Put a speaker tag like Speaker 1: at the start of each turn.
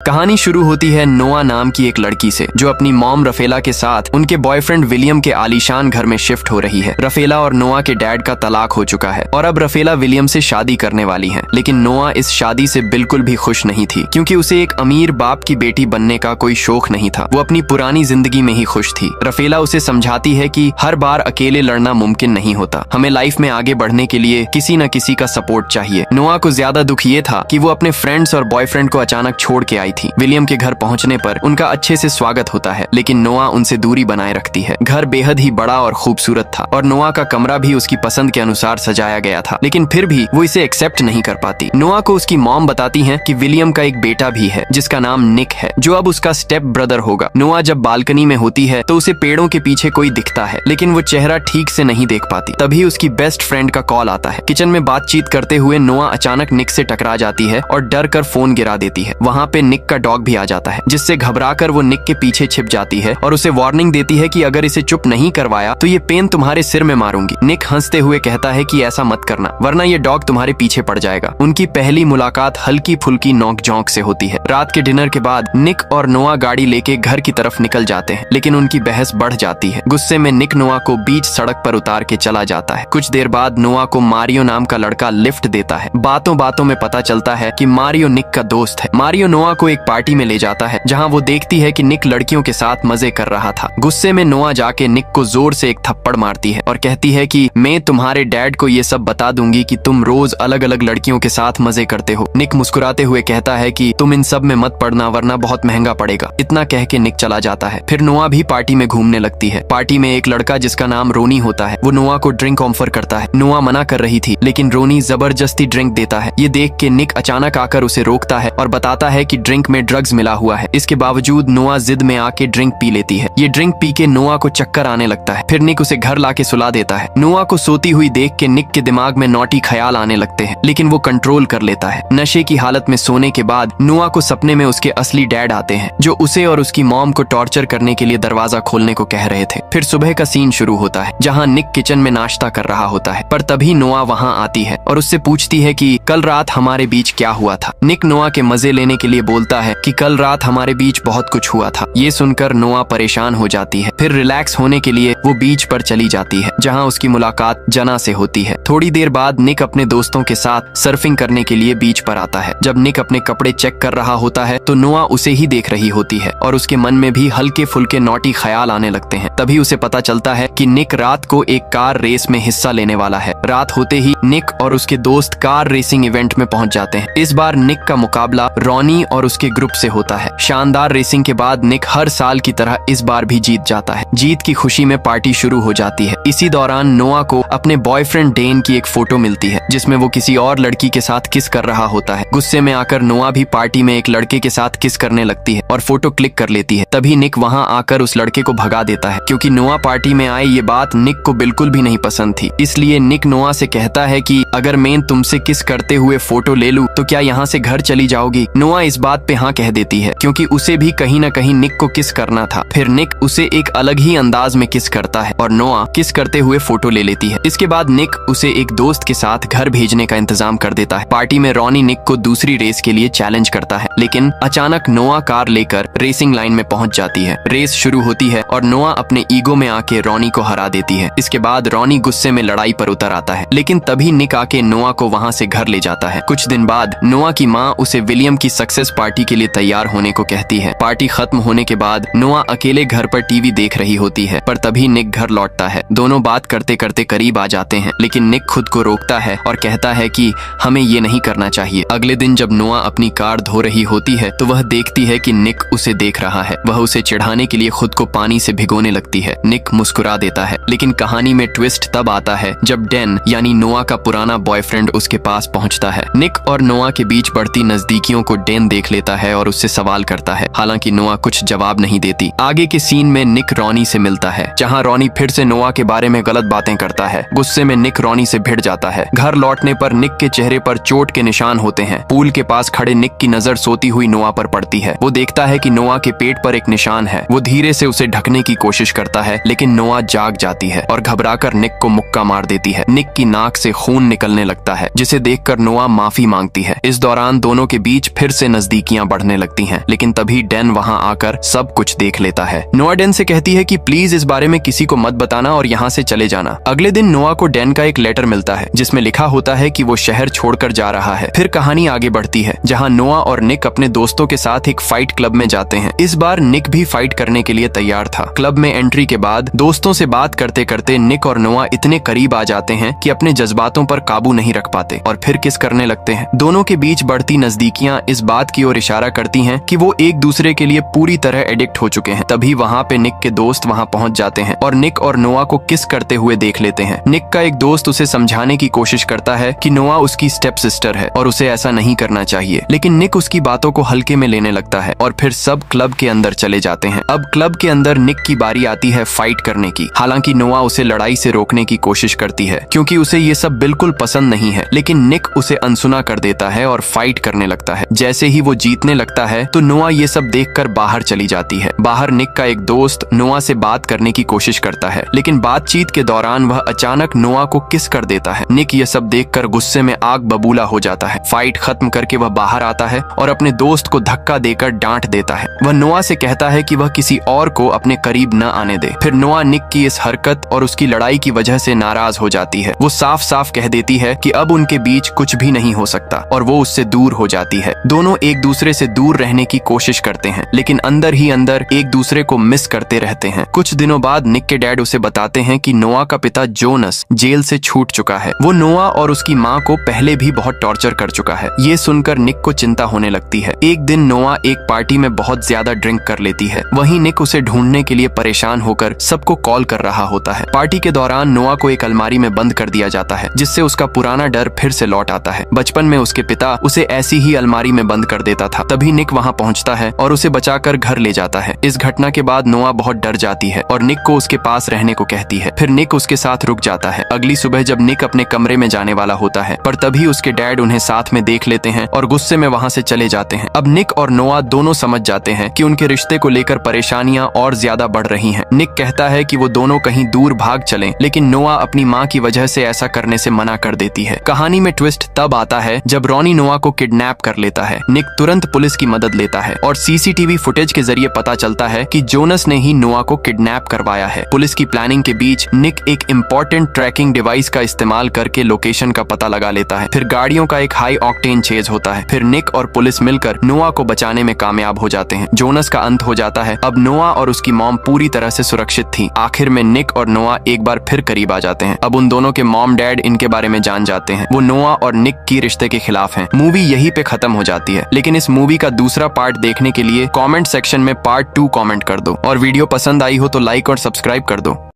Speaker 1: कहानी शुरू होती है नोआ नाम की एक लड़की से जो अपनी मॉम रफेला के साथ उनके बॉयफ्रेंड विलियम के आलीशान घर में शिफ्ट हो रही है। रफेला और नोआ के डैड का तलाक हो चुका है और अब रफेला विलियम से शादी करने वाली है। लेकिन नोआ इस शादी से बिल्कुल भी खुश नहीं थी क्योंकि उसे एक अमीर बाप की बेटी बनने का कोई शौक नहीं था। वो अपनी पुरानी जिंदगी में ही खुश थी। रफेला उसे समझाती है कि हर बार अकेले लड़ना मुमकिन नहीं होता, हमें लाइफ में आगे बढ़ने के लिए किसी न किसी का सपोर्ट चाहिए। नोआ को ज्यादा दुख ये था कि वो अपने फ्रेंड्स और बॉयफ्रेंड को अचानक छोड़ के आई थी। विलियम के घर पहुंचने पर उनका अच्छे से स्वागत होता है, लेकिन नोआ उनसे दूरी बनाए रखती है। घर बेहद ही बड़ा और खूबसूरत था और नोआ का कमरा भी उसकी पसंद के अनुसार सजाया गया था, लेकिन फिर भी वो इसे एक्सेप्ट नहीं कर पाती। नोआ को उसकी मॉम बताती है कि विलियम का एक बेटा भी है जिसका नाम निक है, जो अब उसका स्टेप ब्रदर होगा। नोआ जब बालकनी में होती है तो उसे पेड़ों के पीछे कोई दिखता है, लेकिन वो चेहरा ठीक से नहीं देख पाती। तभी उसकी बेस्ट फ्रेंड का कॉल आता है। किचन में बातचीत करते हुए नोआ अचानक निक से टकरा जाती है और डर कर फोन गिरा देती है। वहाँ पे निक का डॉग भी आ जाता है, जिससे घबराकर वो निक के पीछे छिप जाती है और उसे वार्निंग देती है कि अगर इसे चुप नहीं करवाया तो ये पेन तुम्हारे सिर में मारूंगी। निक हंसते हुए कहता है कि ऐसा मत करना, वरना ये डॉग तुम्हारे पीछे पड़ जाएगा। उनकी पहली मुलाकात हल्की फुल्की नोक झोंक से होती है। रात के डिनर के बाद निक और नोआ गाड़ी लेके घर की तरफ निकल जाते हैं, लेकिन उनकी बहस बढ़ जाती है। गुस्से में निक नोआ को बीच सड़क पर उतार के चला जाता है। कुछ देर बाद नोआ को मारियो नाम का लड़का लिफ्ट देता है। बातों बातों में पता चलता है कि मारियो निक का दोस्त है। मारियो नोआ को एक पार्टी में ले जाता है जहाँ वो देखती है कि निक लड़कियों के साथ मजे कर रहा था। गुस्से में नोआ जाके निक को जोर से एक थप्पड़ मारती है और कहती है कि मैं तुम्हारे डैड को ये सब बता दूंगी कि तुम रोज अलग अलग लड़कियों के साथ मजे करते हो। निक मुस्कुराते हुए कहता है कि तुम इन सब में मत पड़ना, वरना बहुत महंगा पड़ेगा। इतना कह के निक चला जाता है। फिर नोआ भी पार्टी में घूमने लगती है। पार्टी में एक लड़का जिसका नाम रोनी होता है, वो नोआ को ड्रिंक ऑफर करता है। नोआ मना कर रही थी, लेकिन रोनी जबरदस्ती ड्रिंक देता है। ये देख के निक अचानक आकर उसे रोकता है और बताता है कि ड्रिंक में ड्रग्स मिला हुआ है। इसके बावजूद नोआ जिद में आके ड्रिंक पी लेती है। ये ड्रिंक पी के नोआ को चक्कर आने लगता है। फिर निक उसे घर लाके सुला देता है। नोआ को सोती हुई देख के निक के दिमाग में नॉटी ख्याल आने लगते हैं, लेकिन वो कंट्रोल कर लेता है। नशे की हालत में सोने के बाद नोआ को सपने में उसके असली डैड आते हैं, जो उसे और उसकी मॉम को टॉर्चर करने के लिए दरवाजा खोलने को कह रहे थे। फिर सुबह का सीन शुरू होता है जहाँ निक किचन में नाश्ता कर रहा होता है, पर तभी नोआ वहाँ आती है और उससे पूछती है कि कल रात हमारे बीच क्या हुआ था। निक नोआ के मजे लेने के लिए बोलता है कि कल रात हमारे बीच बहुत कुछ हुआ था। ये सुनकर नोआ परेशान हो जाती है। फिर रिलैक्स होने के लिए वो बीच पर चली जाती है जहाँ उसकी मुलाकात जना से होती है। थोड़ी देर बाद निक अपने दोस्तों के साथ सर्फिंग करने के लिए बीच पर आता है। जब निक अपने कपड़े चेक कर रहा होता है तो नोआ उसे ही देख रही होती है और उसके मन में भी हल्के फुल्के नॉटी ख्याल आने लगते हैं। तभी उसे पता चलता है कि निक रात को एक कार रेस में हिस्सा लेने वाला है। रात होते ही निक और उसके दोस्त कार रेसिंग इवेंट में पहुंच जाते हैं। इस बार निक का मुकाबला रॉनी और उसके ग्रुप से होता है। शानदार रेसिंग के बाद निक हर साल की तरह इस बार भी जीत जाता है। जीत की खुशी में पार्टी शुरू हो जाती है। इसी दौरान नोआ को अपने बॉयफ्रेंड डेन की एक फोटो मिलती है जिसमें वो किसी और लड़की के साथ किस कर रहा होता है। गुस्से में आकर नोआ भी पार्टी में एक लड़के के साथ किस करने लगती है और फोटो क्लिक कर लेती है। तभी निक वहाँ आकर उस लड़के को भगा देता है क्योंकि नोआ पार्टी में आए ये बात निक को बिल्कुल भी नहीं पसंद थी। इसलिए निक नोआ से कहता है कि अगर मैं तुमसे किस करते हुए फोटो ले लूं तो क्या यहाँ से घर चली जाओगी। नोआ इस बात पे हाँ कह देती है क्योंकि उसे भी कहीं न कहीं निक को किस करना था। फिर निक उसे एक अलग ही अंदाज में किस करता है और नोआ किस करते हुए फोटो ले लेती है। इसके बाद निक उसे एक दोस्त के साथ घर भेजने का इंतजाम कर देता है। पार्टी में रॉनी निक को दूसरी रेस के लिए चैलेंज करता है, लेकिन अचानक नोआ कार लेकर रेसिंग लाइन में पहुंच जाती है। रेस शुरू होती है और नोआ अपने ईगो में आके रॉनी को हरा देती है। इसके बाद रॉनी गुस्से में लड़ाई पर उतर आता है, लेकिन तभी निक आके नोआ को वहाँ से घर ले जाता है। कुछ दिन बाद नोआ की माँ उसे विलियम की सक्सेस पार्टी के लिए तैयार होने को कहती है। पार्टी खत्म होने के बाद नोआ अकेले घर पर टीवी देख रही होती है, पर तभी निक घर लौटता है। दोनों बात करते करते करीब आ जाते हैं, लेकिन निक खुद को रोकता है और कहता है कि हमें ये नहीं करना चाहिए। अगले दिन जब नोआ अपनी कार धो रही होती है तो वह देखती है कि निक उसे देख रहा है। वह उसे चिढ़ाने के लिए खुद को पानी से भिगोने लगती है। निक मुस्कुरा देता है, लेकिन कहानी में ट्विस्ट तब आता है जब डेन यानी नोआ का पुराना बॉयफ्रेंड उसके पास पहुंचता है। निक और नोआ के बीच बढ़ती नजदीकियों को डेन देख लेता है और उससे सवाल करता है। हालांकि नोआ कुछ जवाब नहीं देती। आगे के सीन में निक रॉनी से मिलता है जहां रॉनी फिर से नोआ के बारे में गलत बातें करता है। गुस्से में निक रॉनी से भिड़ जाता है। घर लौटने पर निक के चेहरे पर चोट के निशान होते हैं। पूल के पास खड़े निक की नजर सोती हुई नोआ पर पड़ती है। वो देखता है कि नोआ के पेट पर एक निशान है। वो धीरे से उसे ढकने की कोशिश करता है, लेकिन नोआ जाग जाती है और घबराकर निक को मुक्का मार देती है। निक की नाक से खून निकलने लगता है, जिसे देखकर नोआ माफी मांगती है। इस दौरान दोनों के बीच फिर से नजदीकी नजदीकियां बढ़ने लगती हैं। लेकिन तभी डैन वहां आकर सब कुछ देख लेता है। नोआ डैन से कहती है कि प्लीज इस बारे में किसी को मत बताना और यहाँ से चले जाना। अगले दिन नोआ को डैन का एक लेटर मिलता है जिसमें लिखा होता है कि वो शहर छोड़कर जा रहा है। फिर कहानी आगे बढ़ती है जहाँ नोआ और निक अपने दोस्तों के साथ एक फाइट क्लब में जाते हैं। इस बार निक भी फाइट करने के लिए तैयार था। क्लब में एंट्री के बाद दोस्तों से बात करते करते निक और नोआ इतने करीब आ जाते हैं कि अपने जज्बातों पर काबू नहीं रख पाते और फिर किस करने लगते हैं। दोनों के बीच बढ़ती नजदीकियां इस बात की ओर इशारा करती हैं कि वो एक दूसरे के लिए पूरी तरह एडिक्ट हो चुके हैं। तभी वहाँ पे निक के दोस्त वहाँ पहुँच जाते हैं और निक और नोआ को किस करते हुए देख लेते हैं। निक का एक दोस्त उसे समझाने की कोशिश करता है कि नोआ उसकी स्टेप सिस्टर है और उसे ऐसा नहीं करना चाहिए, लेकिन निक उसकी बातों को हल्के में लेने लगता है और फिर सब क्लब के अंदर चले जाते हैं। अब क्लब के अंदर निक की बारी आती है फाइट करने की। हालांकि नोआ उसे लड़ाई से रोकने की कोशिश करती है क्योंकि उसे ये सब बिल्कुल पसंद नहीं है, लेकिन निक उसे अनसुना कर देता है और फाइट करने लगता है। जैसे ही वो जीतने लगता है तो नोआ ये सब देखकर बाहर चली जाती है। बाहर निक का एक दोस्त नोआ से बात करने की कोशिश करता है, लेकिन बातचीत के दौरान वह अचानक नोआ को किस कर देता है। निक ये सब देखकर गुस्से में आग बबूला हो जाता है। फाइट खत्म करके वह बाहर आता है और अपने दोस्त को धक्का देकर डांट देता है। वह नोआ से कहता है कि वह किसी और को अपने करीब न आने दे। फिर नोआ निक की इस हरकत और उसकी लड़ाई की वजह से नाराज हो जाती है। वो साफ साफ कह देती है कि अब उनके बीच कुछ भी नहीं हो सकता और वो उससे दूर हो जाती है। दोनों एक दूसरे से दूर रहने की कोशिश करते हैं, लेकिन अंदर ही अंदर एक दूसरे को मिस करते रहते हैं। कुछ दिनों बाद निक के डैड उसे बताते हैं कि नोआ का पिता जोनस जेल से छूट चुका है। वो नोआ और उसकी माँ को पहले भी बहुत टॉर्चर कर चुका है। ये सुनकर निक को चिंता होने लगती है। एक दिन नोआ एक पार्टी में बहुत ज्यादा ड्रिंक कर लेती है। वहीं निक उसे ढूंढने के लिए परेशान होकर सबको कॉल कर रहा होता है। पार्टी के दौरान नोआ को एक अलमारी में बंद कर दिया जाता है, जिससे उसका पुराना डर फिर से लौट आता है। बचपन में उसके पिता उसे ऐसी ही अलमारी में बंद कर देता था। तभी निक वहाँ पहुँचता है और उसे बचाकर घर ले जाता है। इस घटना के बाद नोआ बहुत डर जाती है और निक को उसके पास रहने को कहती है। फिर निक उसके साथ रुक जाता है। अगली सुबह जब निक अपने कमरे में जाने वाला होता है, पर तभी उसके डैड उन्हें साथ में देख लेते हैं और गुस्से में वहाँ से चले जाते हैं। अब निक और नोआ दोनों समझ जाते हैं कि उनके रिश्ते को लेकर परेशानियां और ज्यादा बढ़ रही हैं। निक कहता है कि वो दोनों कहीं दूर भाग चलें, लेकिन नोआ अपनी माँ की वजह से ऐसा करने से मना कर देती है। कहानी में ट्विस्ट तब आता है जब रॉनी नोआ को किडनैप कर लेता है। निक तुरंत पुलिस की मदद लेता है और सीसीटीवी फुटेज के जरिए पता चलता है कि जोनस ने ही नोआ को किडनैप करवाया है। पुलिस की प्लानिंग के बीच निक एक इम्पोर्टेंट ट्रैकिंग डिवाइस का इस्तेमाल करके लोकेशन का पता लगा लेता है। फिर गाड़ियों का एक हाई ऑक्टेन चेज होता है। फिर निक और पुलिस मिलकर नोआ को बचाने में कामयाब हो जाते हैं। जोनस का अंत हो जाता है। अब नोआ और उसकी मॉम पूरी तरह से सुरक्षित थी। आखिर में निक और नोआ एक बार फिर करीब आ जाते हैं। अब उन दोनों के मॉम डैड इनके बारे में जान जाते हैं। वो नोआ और निक की रिश्ते के खिलाफ हैं। मूवी यहीं पे खत्म हो जाती है, लेकिन इस मूवी का दूसरा पार्ट देखने के लिए कमेंट सेक्शन में पार्ट 2 कमेंट कर दो और वीडियो पसंद आई हो तो लाइक और सब्सक्राइब कर दो।